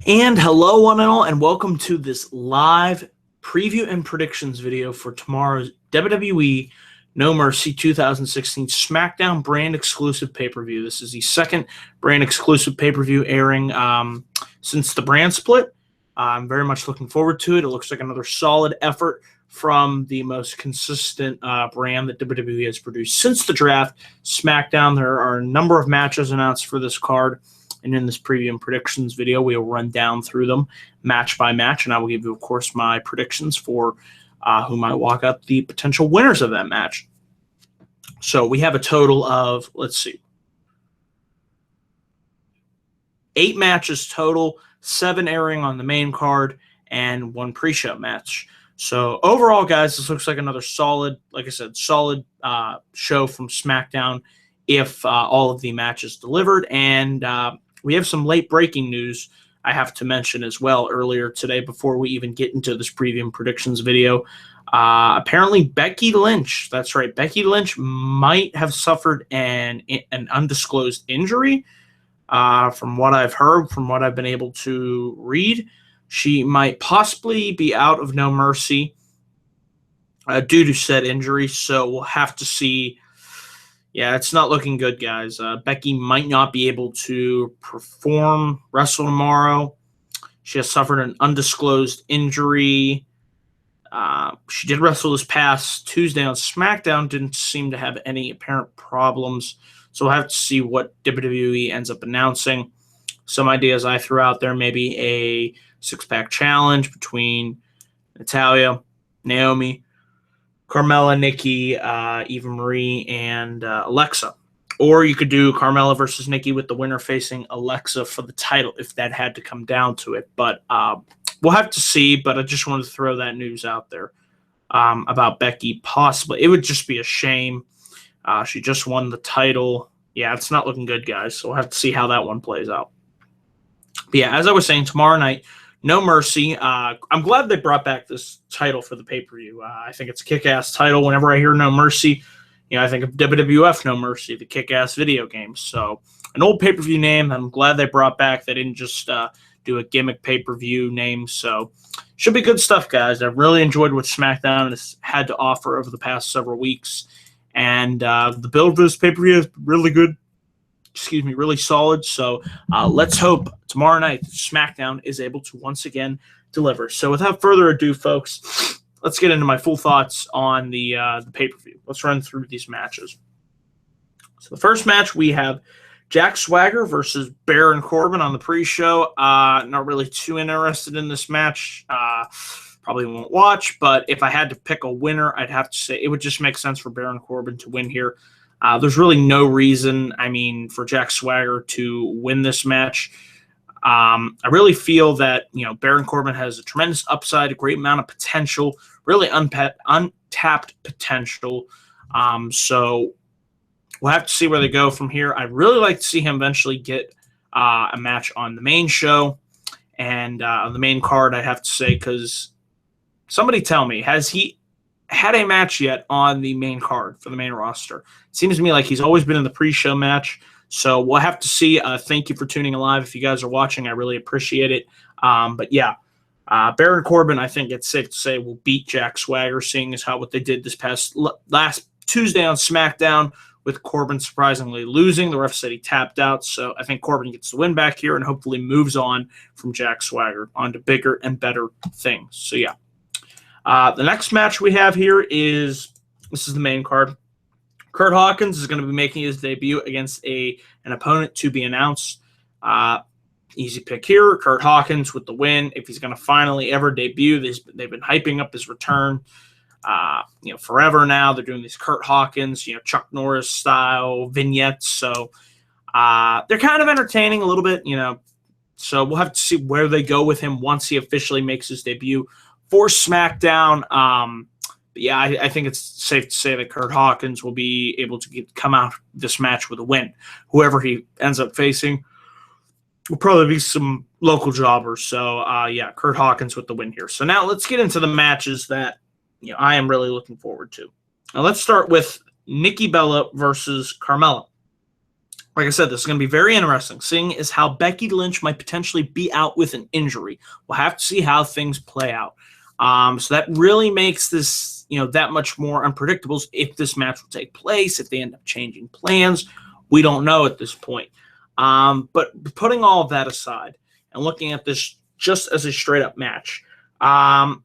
And hello, one and all, and welcome to this live preview and predictions video for tomorrow's WWE No Mercy 2016 SmackDown brand exclusive pay-per-view. This is the second brand exclusive pay-per-view airing since the brand split. I'm very much looking forward to it. It looks like another solid effort from the most consistent brand that WWE has produced since the draft, SmackDown. There are a number of matches announced for this card. And in this preview and predictions video, we will run down through them match by match, and I will give you, of course, my predictions for who might walk out the potential winners of that match. So we have a total of, 8 matches total, 7 airing on the main card, and 1 pre-show match. So overall, guys, this looks like another solid, like I said, solid show from SmackDown if all of the matches delivered. And we have some late breaking news I have to mention as well earlier today before we even get into this preview and predictions video. Apparently, Becky Lynch, that's right, Becky Lynch might have suffered an undisclosed injury. From what I've heard, from what I've been able to read, she might possibly be out of No Mercy due to said injury, so we'll have to see. Yeah, it's not looking good, guys. Becky might not be able to wrestle tomorrow. She has suffered an undisclosed injury. She did wrestle this past Tuesday on SmackDown, didn't seem to have any apparent problems. So we'll have to see what WWE ends up announcing. Some ideas I threw out there, maybe a 6-pack challenge between Natalya, Naomi, Carmella, Nikki, Eva Marie, and Alexa. Or you could do Carmella versus Nikki with the winner facing Alexa for the title if that had to come down to it. But we'll have to see, but I just wanted to throw that news out there about Becky possibly. It would just be a shame. She just won the title. Yeah, it's not looking good, guys, so we'll have to see how that one plays out. But yeah, as I was saying, tomorrow night, No Mercy. I'm glad they brought back this title for the pay-per-view. I think it's a kick-ass title. Whenever I hear No Mercy, I think of WWF No Mercy, the kick-ass video game. So an old pay-per-view name that I'm glad they brought back. They didn't just do a gimmick pay-per-view name. So should be good stuff, guys. I've really enjoyed what SmackDown has had to offer over the past several weeks. And the build for this pay-per-view is really good. Really solid. So let's hope tomorrow night SmackDown is able to once again deliver. So without further ado, folks, let's get into my full thoughts on the pay-per-view. Let's run through these matches. So the first match, we have Jack Swagger versus Baron Corbin on the pre-show. Not really too interested in this match. Probably won't watch, but if I had to pick a winner, I'd have to say it would just make sense for Baron Corbin to win here. There's really no reason, for Jack Swagger to win this match. I really feel that, Baron Corbin has a tremendous upside, a great amount of potential, really untapped potential. So we'll have to see where they go from here. I'd really like to see him eventually get a match on the main show and on the main card, I have to say, because somebody tell me, has he had a match yet on the main card for the main roster? It seems to me like he's always been in the pre-show match. So we'll have to see. Thank you for tuning in live. If you guys are watching, I really appreciate it. But yeah, Baron Corbin, I think it's safe to say, will beat Jack Swagger, seeing as how what they did this last Tuesday on SmackDown with Corbin surprisingly losing. The ref said he tapped out. So I think Corbin gets the win back here and hopefully moves on from Jack Swagger onto bigger and better things. So yeah. The next match we have here this is the main card. Curt Hawkins is going to be making his debut against an opponent to be announced. Easy pick here. Curt Hawkins with the win. If he's going to finally ever debut, they've been hyping up his return forever now. They're doing these Curt Hawkins, Chuck Norris style vignettes. So they're kind of entertaining a little bit, So we'll have to see where they go with him once he officially makes his debut for SmackDown. But yeah, I think it's safe to say that Curt Hawkins will be able to come out this match with a win. Whoever he ends up facing will probably be some local jobbers. So yeah, Curt Hawkins with the win here. So now let's get into the matches that I am really looking forward to. Now let's start with Nikki Bella versus Carmella. like I said, this is going to be very interesting. Seeing is how Becky Lynch might potentially be out with an injury. We'll have to see how things play out. So that really makes this, that much more unpredictable. If this match will take place, if they end up changing plans, we don't know at this point. But putting all of that aside and looking at this just as a straight up match, I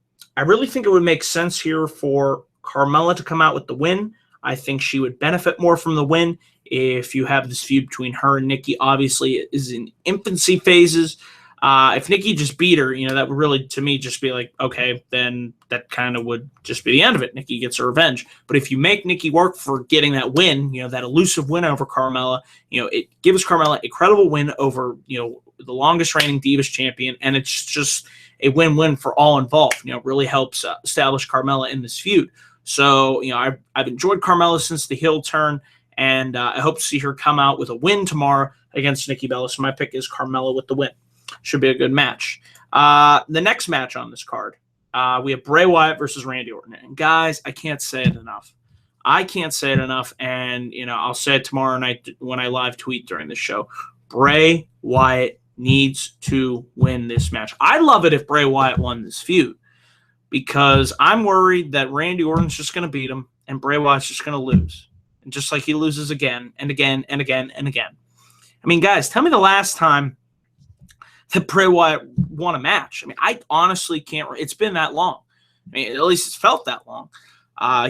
really think it would make sense here for Carmella to come out with the win. I think she would benefit more from the win if you have this feud between her and Nikki. Obviously, it is in infancy phases. If Nikki just beat her, that would really, to me, just be like, okay, then that kind of would just be the end of it. Nikki gets her revenge. But if you make Nikki work for getting that win, that elusive win over Carmella, it gives Carmella a credible win over, the longest reigning Divas champion, and it's just a win-win for all involved. It really helps establish Carmella in this feud. So, I've enjoyed Carmella since the heel turn, and I hope to see her come out with a win tomorrow against Nikki Bella. So my pick is Carmella with the win. Should be a good match. The next match on this card, we have Bray Wyatt versus Randy Orton. And guys, I can't say it enough. And, I'll say it tomorrow night when I live tweet during the show. Bray Wyatt needs to win this match. I'd love it if Bray Wyatt won this feud, because I'm worried that Randy Orton's just going to beat him and Bray Wyatt's just going to lose. And just like he loses again and again and again and again. I mean, guys, tell me the last time that Bray Wyatt won a match. I mean, I honestly can't. It's been that long. I mean, at least it's felt that long.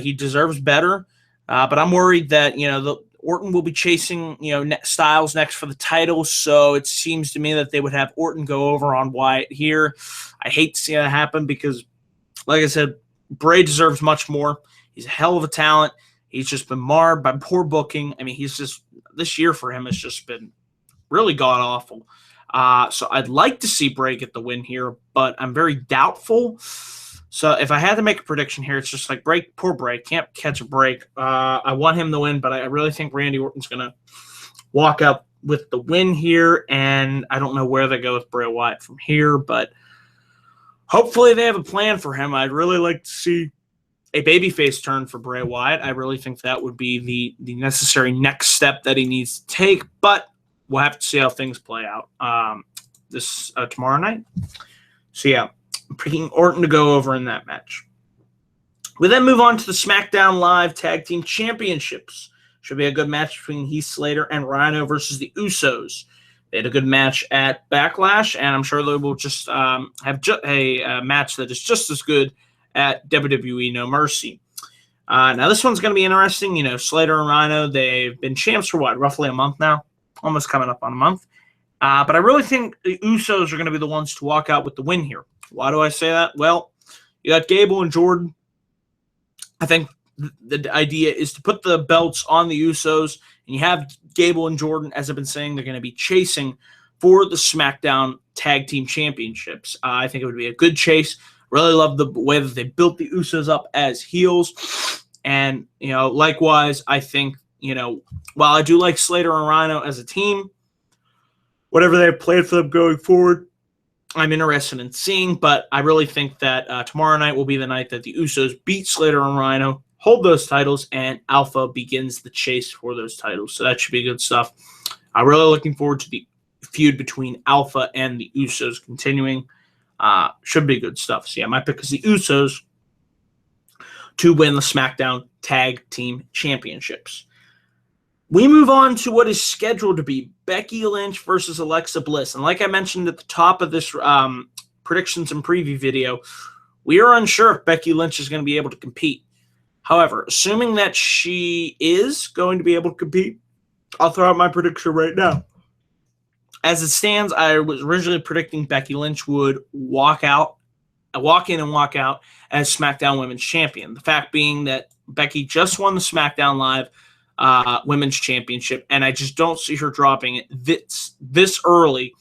He deserves better. But I'm worried that, the Orton will be chasing, Styles next for the title. So it seems to me that they would have Orton go over on Wyatt here. I hate to see that happen because, like I said, Bray deserves much more. He's a hell of a talent. He's just been marred by poor booking. I mean, this year for him has just been really god-awful. So I'd like to see Bray get the win here, but I'm very doubtful. So if I had to make a prediction here, it's just like poor Bray, can't catch a break. I want him to win, but I really think Randy Orton's going to walk out with the win here, and I don't know where they go with Bray Wyatt from here, but hopefully they have a plan for him. I'd really like to see a babyface turn for Bray Wyatt. I really think that would be the necessary next step that he needs to take, but we'll have to see how things play out this tomorrow night. So, yeah, I'm picking Orton to go over in that match. We then move on to the SmackDown Live Tag Team Championships. Should be a good match between Heath, Slater, and Rhyno versus the Usos. They had a good match at Backlash, and I'm sure they will just have a match that is just as good at WWE No Mercy. Now, this one's going to be interesting. Slater and Rhyno, they've been champs for roughly a month now? Almost coming up on a month. But I really think the Usos are going to be the ones to walk out with the win here. Why do I say that? Well, you got Gable and Jordan. I think the idea is to put the belts on the Usos, and you have Gable and Jordan, as I've been saying, they're going to be chasing for the SmackDown Tag Team Championships. I think it would be a good chase. Really love the way that they built the Usos up as heels. And, likewise, I think, while I do like Slater and Rhyno as a team, whatever they have planned for them going forward, I'm interested in seeing. But I really think that tomorrow night will be the night that the Usos beat Slater and Rhyno, hold those titles, and Alpha begins the chase for those titles. So that should be good stuff. I'm really looking forward to the feud between Alpha and the Usos continuing. Should be good stuff. So, yeah, my pick is the Usos to win the SmackDown Tag Team Championships. We move on to what is scheduled to be Becky Lynch versus Alexa Bliss. And like I mentioned at the top of this predictions and preview video, we are unsure if Becky Lynch is going to be able to compete. However, assuming that she is going to be able to compete, I'll throw out my prediction right now. As it stands, I was originally predicting Becky Lynch would walk in and walk out as SmackDown Women's Champion. The fact being that Becky just won the SmackDown Live Women's Championship, and I just don't see her dropping it this early.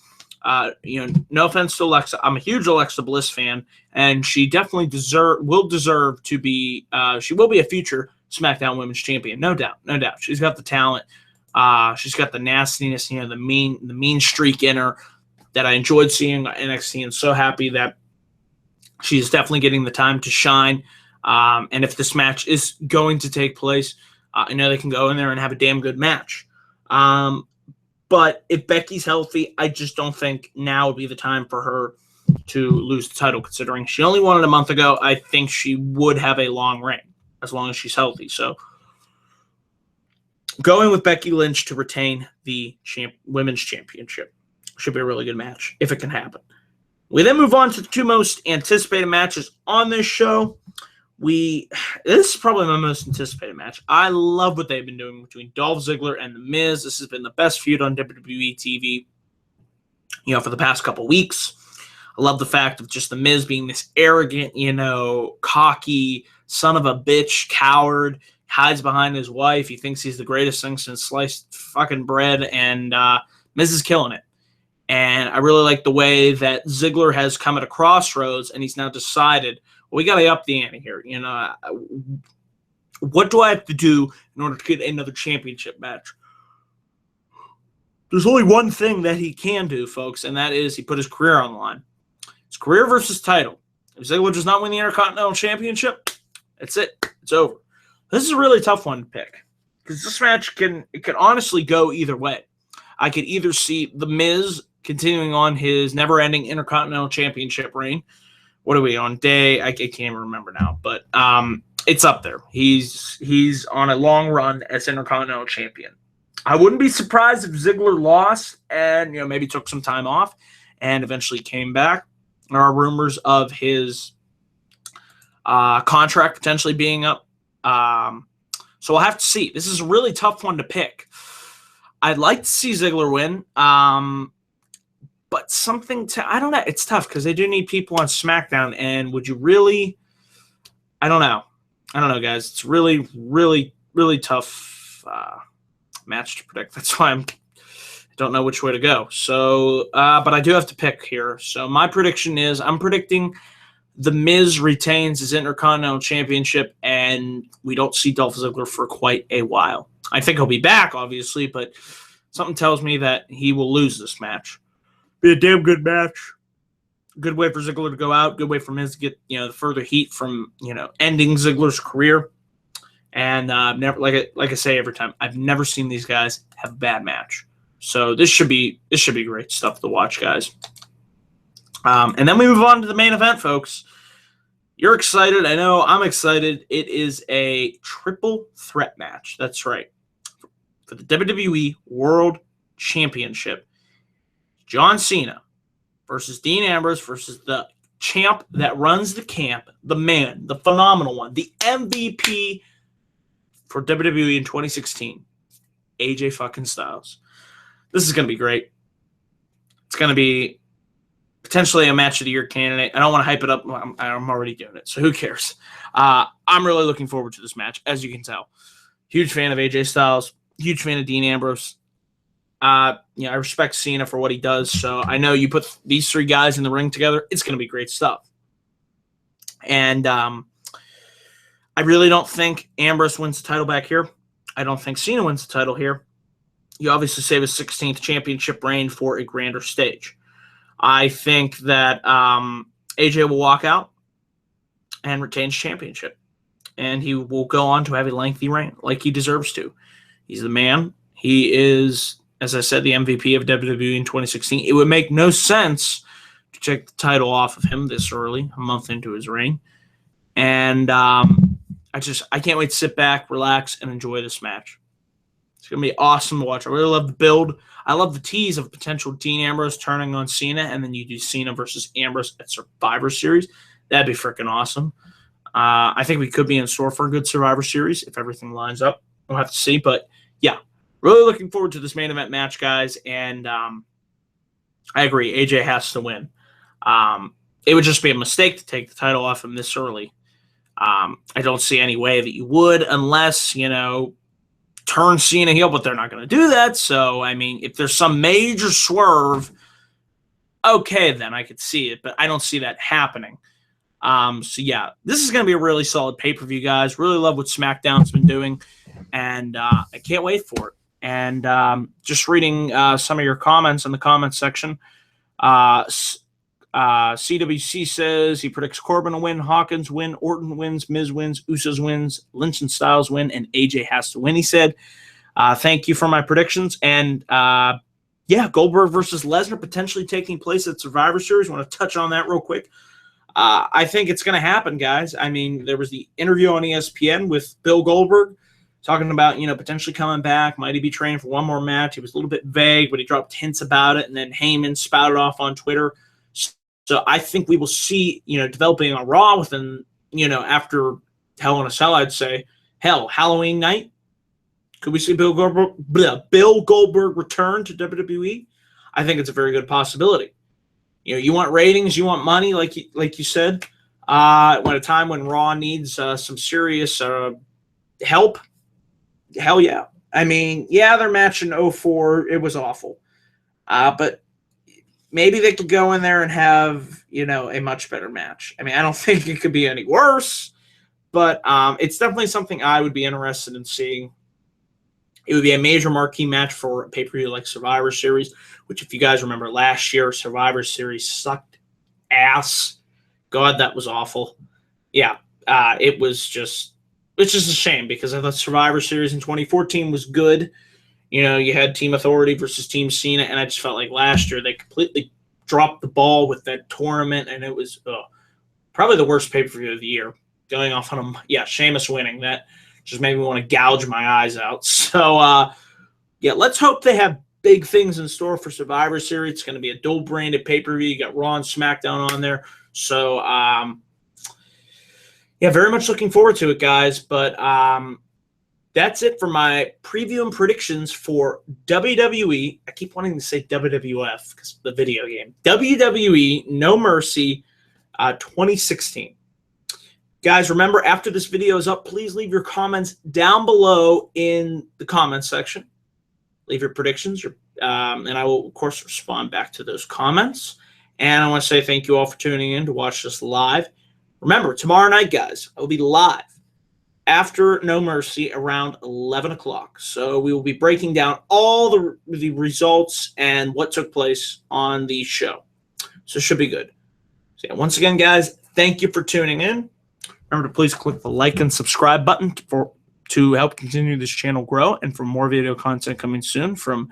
No offense to Alexa, I'm a huge Alexa Bliss fan, and she definitely will deserve to be. She will be a future SmackDown Women's Champion, no doubt. She's got the talent. She's got the nastiness, the mean streak in her that I enjoyed seeing on NXT, and so happy that she's definitely getting the time to shine. And if this match is going to take place, I know they can go in there and have a damn good match. But if Becky's healthy, I just don't think now would be the time for her to lose the title, considering she only won it a month ago. I think she would have a long reign as long as she's healthy. So going with Becky Lynch to retain the women's championship should be a really good match if it can happen. We then move on to the two most anticipated matches on this show. This is probably my most anticipated match. I love what they've been doing between Dolph Ziggler and The Miz. This has been the best feud on WWE TV, for the past couple weeks. I love the fact of just The Miz being this arrogant, cocky, son of a bitch, coward, hides behind his wife. He thinks he's the greatest thing since sliced fucking bread, and Miz is killing it. And I really like the way that Ziggler has come at a crossroads, and he's now decided, we got to up the ante here. What do I have to do in order to get another championship match? There's only one thing that he can do, folks, and that is he put his career on the line. It's career versus title. If Ziggler does not win the Intercontinental Championship, that's it. It's over. This is a really tough one to pick because this match can honestly go either way. I could either see The Miz continuing on his never-ending Intercontinental Championship reign. What are we on day? I can't even remember now, but it's up there. He's on a long run as Intercontinental Champion. I wouldn't be surprised if Ziggler lost and maybe took some time off and eventually came back. There are rumors of his contract potentially being up. So we'll have to see. This is a really tough one to pick. I'd like to see Ziggler win. But I don't know. It's tough because they do need people on SmackDown. And would you really? I don't know. Guys. It's really, really, really tough match to predict. That's why I don't know which way to go. So, but I do have to pick here. So my prediction is I'm predicting The Miz retains his Intercontinental Championship, and we don't see Dolph Ziggler for quite a while. I think he'll be back, obviously, but something tells me that he will lose this match. Be a damn good match. Good way for Ziggler to go out. Good way for Miz to get the further heat from ending Ziggler's career. And never like I say every time, I've never seen these guys have a bad match. So this should be great stuff to watch, guys. And then we move on to the main event, folks. You're excited. I know I'm excited. It is a triple threat match. That's right. For the WWE World Championship. John Cena versus Dean Ambrose versus the champ that runs the camp, the man, the phenomenal one, the MVP for WWE in 2016, AJ fucking Styles. This is going to be great. It's going to be potentially a match of the year candidate. I don't want to hype it up. I'm already doing it, so who cares? I'm really looking forward to this match, as you can tell. Huge fan of AJ Styles. Huge fan of Dean Ambrose. I respect Cena for what he does, so I know you put these three guys in the ring together, it's going to be great stuff. And I really don't think Ambrose wins the title back here. I don't think Cena wins the title here. You obviously save his 16th championship reign for a grander stage. I think that AJ will walk out and retain his championship. And he will go on to have a lengthy reign like he deserves to. He's the man. He is, as I said, the MVP of WWE in 2016. It would make no sense to take the title off of him this early, a month into his reign. And I can't wait to sit back, relax, and enjoy this match. It's going to be awesome to watch. I really love the build. I love the tease of potential Dean Ambrose turning on Cena, and then you do Cena versus Ambrose at Survivor Series. That'd be freaking awesome. I think we could be in store for a good Survivor Series if everything lines up. We'll have to see. But, yeah, really looking forward to this main event match, guys. And I agree. AJ has to win. It would just be a mistake to take the title off him this early. I don't see any way that you would unless, turn Cena heel, but they're not going to do that. So, I mean, if there's some major swerve, okay, then I could see it, but I don't see that happening. So, yeah, this is going to be a really solid pay-per-view, guys. Really love what SmackDown's been doing, and I can't wait for it. And just reading some of your comments in the comments section, CWC says he predicts Corbin will win, Hawkins win, Orton wins, Miz wins, Usos wins, Lynch and Styles win, and AJ has to win, he said. Thank you for my predictions. And yeah, Goldberg versus Lesnar potentially taking place at Survivor Series. Want to touch on that real quick? I think it's going to happen, guys. I mean, there was the interview on ESPN with Bill Goldberg talking about, potentially coming back. Might he be training for one more match? He was a little bit vague, but he dropped hints about it. And then Heyman spouted off on Twitter. So I think we will see, developing on Raw within, after Hell in a Cell, I'd say. Hell, Halloween night. Could we see Bill Goldberg return to WWE? I think it's a very good possibility. You want ratings, you want money, like you said. At a time when Raw needs some serious help, hell yeah. I mean, yeah, their match in 2004, it was awful. But maybe they could go in there and have, a much better match. I mean, I don't think it could be any worse, but it's definitely something I would be interested in seeing. It would be a major marquee match for a pay-per-view like Survivor Series, which, if you guys remember last year, Survivor Series sucked ass. God, that was awful. Yeah, it's just a shame because I thought Survivor Series in 2014 was good. You had Team Authority versus Team Cena, and I just felt like last year they completely dropped the ball with that tournament, and it was probably the worst pay-per-view of the year. Going off on Sheamus winning. That just made me want to gouge my eyes out. So, let's hope they have big things in store for Survivor Series. It's going to be a dual-branded pay-per-view. You got Raw and SmackDown on there. So, very much looking forward to it, guys. But that's it for my preview and predictions for WWE. I keep wanting to say WWF because the video game. WWE No Mercy 2016. Guys, remember, after this video is up, please leave your comments down below in the comments section. Leave your predictions, and I will, of course, respond back to those comments. And I want to say thank you all for tuning in to watch this live. Remember, tomorrow night, guys, I will be live after No Mercy around 11 o'clock. So we will be breaking down all the results and what took place on the show. So it should be good. So once again, guys, thank you for tuning in. Remember to please click the like and subscribe button to help continue this channel grow, and for more video content coming soon from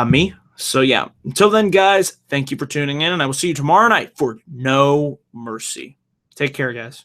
me. So, until then, guys, thank you for tuning in, and I will see you tomorrow night for No Mercy. Take care, guys.